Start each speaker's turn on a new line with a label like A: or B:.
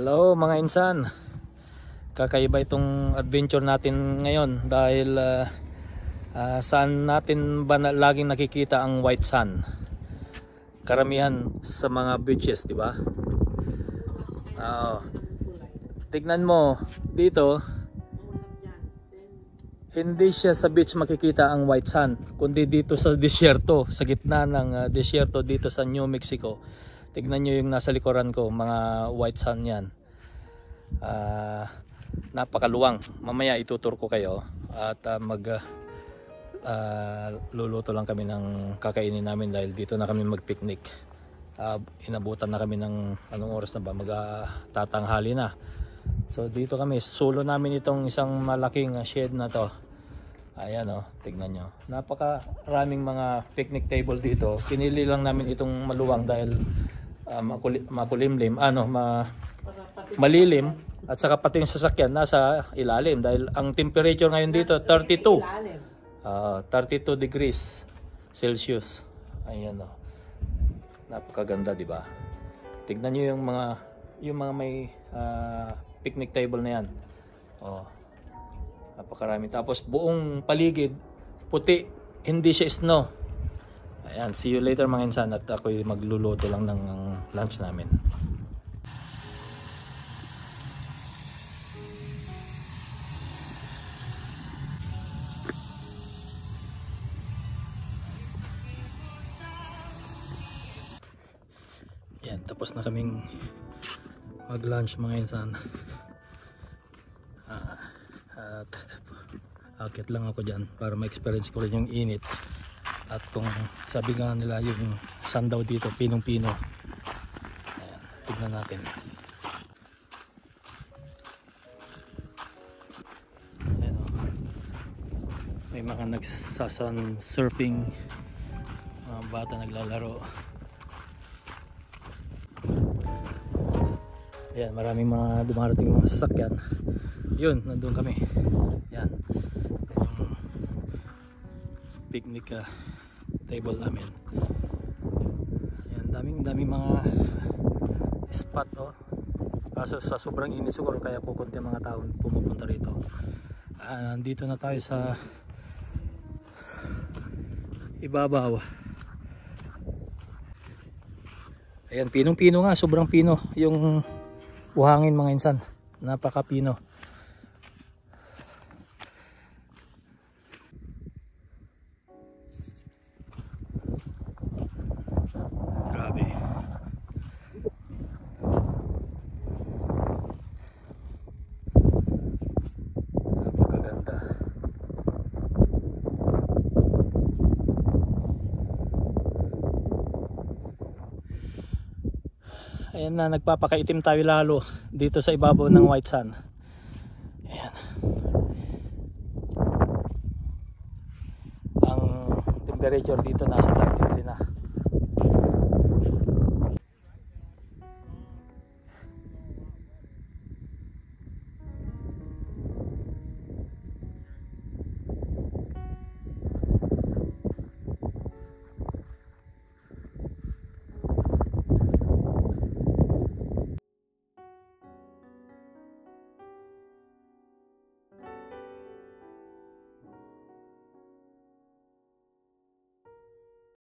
A: Hello mga insan, kakaiba itong adventure natin ngayon dahil saan natin ba laging nakikita ang white sand? Karamihan sa mga beaches, di ba? Tignan mo dito, hindi siya sa beach makikita ang white sand, kundi dito sa disyerto, sa gitna ng disyerto dito sa New Mexico. Tignan nyo yung nasa likuran ko, mga white sand yan. Napakaluwang. Mamaya ituturo ko kayo at luluto lang kami ng kakainin namin dahil dito na kami mag-picnic. Inabutan na kami ng anong oras na ba? Tatanghali na. So dito kami, solo namin itong isang malaking shed na to. Ayan tignan nyo. Napakaraming mga picnic table dito. Pinili lang namin itong maluwang dahil makulimlim, malilim, at saka pati yung sasakyan nasa ilalim dahil ang temperature ngayon dito 32 degrees Celsius. Ayan napakaganda, di ba? Tignan niyo yung mga may picnic table na yan. Napakarami, tapos buong paligid puti, hindi siya snow. Ayan, see you later mga insan, at ako'y magluluto lang ng lunch namin. Ayan, tapos na kaming mag-lunch mga insan. At akit lang ako dyan para ma-experience ko rin yung init. At kung sabi nga nila yung sun daw dito pinong-pino. Ayan, tignan natin. Ayan, may mga nagsasun surfing, mga bata naglalaro. Ayan, maraming mga dumarating mga sasakyan. Yun, nandun kami. Ayan, yung picnic table namin. Ayan, daming mga spot kaso sa sobrang init siguro kaya kukunti mga tao pumupunta rito. Nandito na tayo sa ibabaw. Ayan, pinong-pino nga, sobrang pino yung buhangin mga insan, napaka-pino. Ayan na, nagpapakaitim tayo lalo dito sa ibabaw ng white sand. Ayan. Ang temperature dito nasa 33 na.